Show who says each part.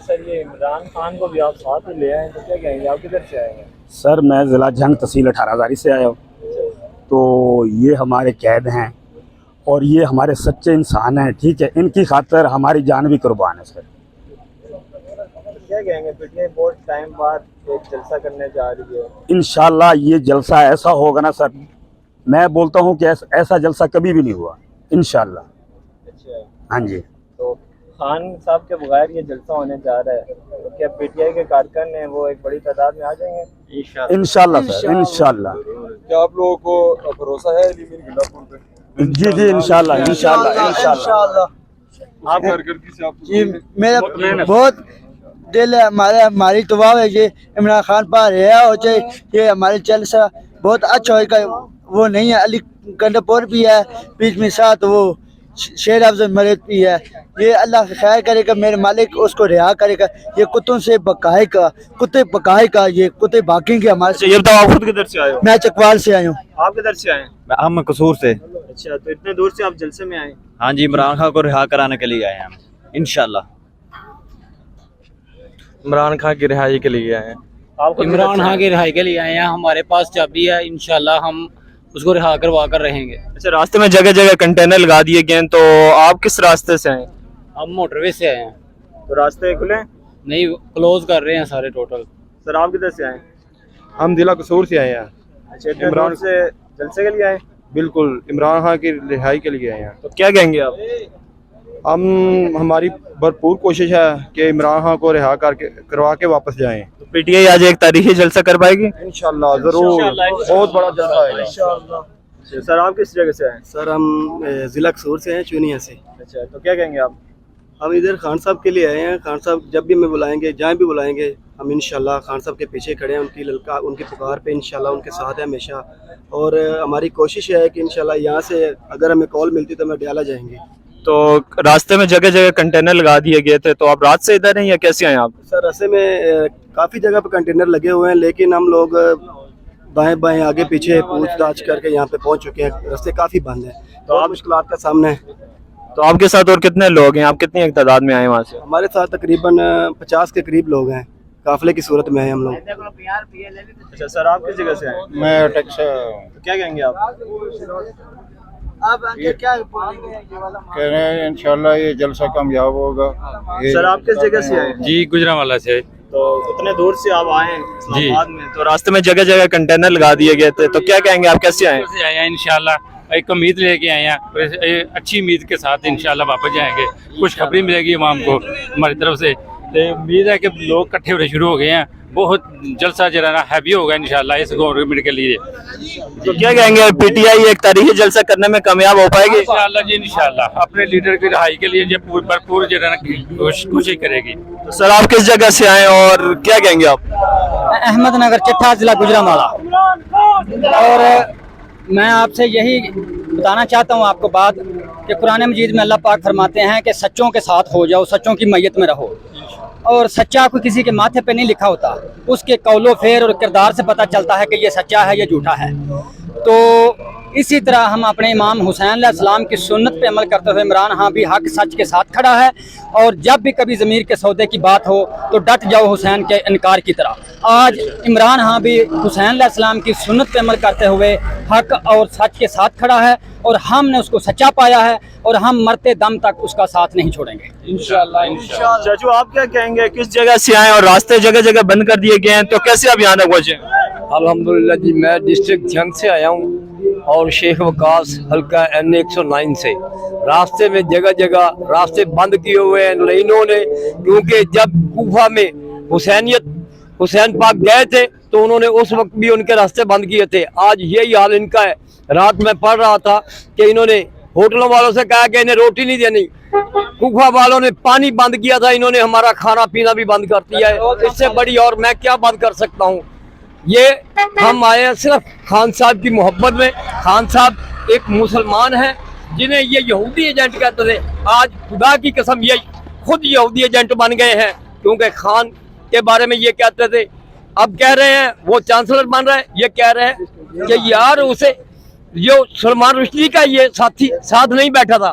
Speaker 1: سر یہ عمران خان کو بھی آپ ساتھ ہی لے آئے تو کیا کہیں گے، آپ کدھر سے آئے ہیں؟
Speaker 2: سر میں ضلع جھنگ تحصیل 18 ہزاری سے آیا ہوں، تو یہ ہمارے قید ہیں اور یہ ہمارے سچے انسان ہیں، ٹھیک ہے، ان کی خاطر ہماری جان بھی قربان ہے سر۔
Speaker 1: کیا کہیں گے، پی ٹی آئی بہت ٹائم بعد ایک جلسہ کرنے جا رہی ہے،
Speaker 2: انشاءاللہ یہ جلسہ ایسا ہوگا نا سر، میں بولتا ہوں کہ ایسا جلسہ کبھی بھی نہیں ہوا انشاءاللہ۔
Speaker 1: اچھا
Speaker 2: ہاں جی،
Speaker 1: تو خان صاحب کے بغیر یہ جلسہ ہونے جا رہا ہے تو کیا پی ٹی آئی کے کارکن ہیں وہ ایک بڑی تعداد میں آ جائیں گے؟
Speaker 2: انشاءاللہ سر، انشاءاللہ۔
Speaker 3: کیا آپ لوگوں کو بھروسہ ہے علی میر گلہ پور پہ؟
Speaker 2: جی جی انشاءاللہ انشاءاللہ انشاءاللہ۔
Speaker 3: آپ کارکردگی سے آپ
Speaker 4: جی میرا بہت دل ہے، ہماری دعا ہے کہ عمران خان پر رہا ہو چاہے یہ ہمارے جلسہ بہت اچھا ہوگا۔ وہ نہیں ہے، علی گنڈا پور بھی ہے بیچ میں، ساتھ وہ شیر افضل مرید بھی ہے۔ یہ اللہ خیر کرے گا، میرے مالک اس کو رہا کرے گا، یہ کتوں سے بکائے گا، کتے پکائے گا، یہ کتے بھاگیں گے ہمارے سے۔
Speaker 1: یہ بتاؤ آپ خود کدھر سے آئے ہو؟
Speaker 4: میں چکوال سے آیا ہوں۔
Speaker 1: آپ کدھر سے آئے ہیں؟
Speaker 5: ہم قصور سے۔
Speaker 1: اچھا، تو اتنے دور سے آپ جلسے میں آئے؟
Speaker 5: ہاں جی، عمران خان کو رہا کرانے کے لیے آئے ہیں ہم انشاءاللہ۔
Speaker 3: عمران خان کی رہائی کے لیے آئے ہیں۔
Speaker 1: آپ خود
Speaker 6: عمران خان کی رہائی کے لیے آئے ہیں، ہمارے پاس چابی ہے، انشاءاللہ ہم اس کو رہا کروا کر رہیں گے۔
Speaker 1: اچھا، راستے میں جگہ جگہ کنٹینر لگا دیے گئے ہیں، تو آپ کس راستے سے آئے؟
Speaker 6: ہم موٹر وے سے آئے ہیں،
Speaker 1: تو راستے کھلے ہیں؟
Speaker 6: نہیں کلوز کر رہے ہیں سارے ٹوٹل۔
Speaker 1: سر آپ کدھر سے آئے؟
Speaker 3: ہم ضلع قصور سے آئے ہیں۔
Speaker 1: اچھا، اتنے دور سے جلسے کے لیے آئے؟
Speaker 3: بالکل عمران خان کی رہائی کے لیے آئے ہیں۔
Speaker 1: تو کیا کہیں گے آپ؟
Speaker 3: ہماری بھرپور کوشش ہے کہ عمران خان کو رہا کروا کے واپس جائیں۔
Speaker 1: تو پی ٹی آئی آج ایک تاریخی جلسہ کر پائے گی؟
Speaker 3: انشاءاللہ ضرور، بہت بڑا جلسہ ہے۔
Speaker 1: سر آپ کس جگہ سے آئے؟
Speaker 4: سر ہم ضلع قصور سے ہیں، چونیا سے۔
Speaker 1: اچھا، تو کیا کہیں گے آپ؟
Speaker 4: ہم ادھر خان صاحب کے لیے آئے ہیں، خان صاحب جب بھی ہمیں بلائیں گے، جہاں بھی بلائیں گے، ہم انشاءاللہ خان صاحب کے پیچھے کھڑے ہیں، ان کی پکار پہ انشاءاللہ ان کے ساتھ ہیں ہمیشہ۔ اور ہماری کوشش ہے کہ انشاءاللہ یہاں سے اگر ہمیں کال ملتی تو ہمیں ڈیالہ جائیں گے۔
Speaker 1: تو راستے میں جگہ جگہ کنٹینر لگا دیے گئے تھے، تو آپ رات سے ادھر ہیں یا کیسے آئے آپ؟
Speaker 4: سر راستے میں کافی جگہ پہ کنٹینر لگے ہوئے ہیں، لیکن ہم لوگ دائیں بائیں آگے پیچھے پوچھ تاچھ کر کے یہاں پہ پہنچ چکے ہیں، راستے کافی بند ہیں، تو آپ مشکلات کا سامنا ہے۔
Speaker 1: تو آپ کے ساتھ اور کتنے لوگ ہیں؟ آپ کتنی ایک تعداد میں آئے وہاں سے؟
Speaker 4: ہمارے ساتھ تقریباً 50 کے قریب لوگ ہیں، قافلے کی صورت میں ہیں ہم لوگ۔
Speaker 1: اچھا سر، آپ کس جگہ سے آئے؟
Speaker 3: میں ٹیکس
Speaker 1: تو کیا کہیں گے آپ؟
Speaker 3: کہہ رہے ہیں انشاءاللہ یہ جلسہ کامیاب ہوگا۔
Speaker 1: سر آپ کس جگہ سے آئے؟
Speaker 6: جی گجرانوالہ سے۔
Speaker 1: تو اتنے دور سے آپ آئے ہیں اسلام آباد میں، تو راستے میں جگہ جگہ کنٹینر لگا دیے گئے تھے، تو کیا کہیں گے آپ کیسے آئے؟
Speaker 6: سے آئے ہیں انشاءاللہ، ایک امید لے کے آئے ہیں، اچھی امید کے ساتھ انشاءاللہ واپس جائیں گے، خوشخبری ملے گی امام کو ہماری طرف سے۔ امید ہے کہ لوگ اکٹھے ہونے شروع ہو گئے ہیں، بہت جلسہ جو ہے نا ہیوی ہوگا انشاءاللہ اس گورنمنٹ کے لیے۔
Speaker 1: تو کیا کہیں گے، پی ٹی آئی ایک تاریخی جلسہ کرنے میں کامیاب ہو پائے گی؟
Speaker 6: انشاءاللہ جی انشاءاللہ اپنے لیڈر کی رہائی کے لیے بھرپور جو ہے نا کوشش کرے گی۔
Speaker 1: تو سر آپ کس جگہ سے آئے اور کیا کہیں گے آپ؟
Speaker 7: احمد نگر چٹھا ضلع گجرانوالہ۔ اور میں آپ سے یہی بتانا چاہتا ہوں آپ کو بات کہ قرآن مجید میں اللہ پاک فرماتے ہیں کہ سچوں کے ساتھ ہو جاؤ، سچوں کی میت میں رہو۔ اور سچا کوئی کسی کے ماتھے پہ نہیں لکھا ہوتا، اس کے قول و فعل اور کردار سے پتہ چلتا ہے کہ یہ سچا ہے یا جھوٹا ہے۔ تو اسی طرح ہم اپنے امام حسین علیہ السلام کی سنت پہ عمل کرتے ہوئے عمران خان بھی حق سچ کے ساتھ کھڑا ہے، اور جب بھی کبھی ضمیر کے سودے کی بات ہو تو ڈٹ جاؤ حسین کے انکار کی طرح۔ آج عمران خان بھی حسین علیہ السلام کی سنت پہ عمل کرتے ہوئے حق اور سچ کے ساتھ کھڑا ہے، اور ہم نے اس کو سچا پایا ہے، اور ہم مرتے دم تک اس کا ساتھ نہیں چھوڑیں گے انشاءاللہ۔
Speaker 1: چاچو آپ کیا کہیں گے، کس جگہ سے آئے اور راستے جگہ جگہ بند کر دیے گئے ہیں، تو کیسے آپ یہاں تک پہنچے؟
Speaker 8: الحمدللہ جی، میں ڈسٹرکٹ جھنگ سے آیا ہوں اور شیخ وقاص حلقہ این 109 سے۔ راستے میں جگہ جگہ راستے بند کیے ہوئے ہیں لائنوں نے، کیونکہ جب کوفہ میں حسین پاک گئے تھے تو انہوں نے اس وقت بھی ان کے راستے بند کیے تھے۔ آج یہی حال ان کا ہے۔ رات میں پڑھ رہا تھا کہ انہوں نے ہوٹلوں والوں سے کہا کہ انہیں روٹی نہیں دینی، کوفہ والوں نے پانی بند کیا تھا، انہوں نے ہمارا کھانا پینا بھی بند کر دیا ہے۔ اس سے بڑی اور میں کیا بند کر سکتا ہوں؟ یہ ہم آئے ہیں صرف خان صاحب کی محبت میں۔ خان صاحب ایک مسلمان ہیں جنہیں یہ یہودی ایجنٹ کہتے تھے، آج خدا کی قسم یہ خود یہودی ایجنٹ بن گئے ہیں، کیونکہ خان کے بارے میں یہ کہتے تھے، اب کہہ رہے ہیں وہ چانسلر بن رہے ہیں، یہ کہہ رہے ہیں کہ یار اسے جو سلمان رشدی کا یہ ساتھی ساتھ نہیں بیٹھا تھا،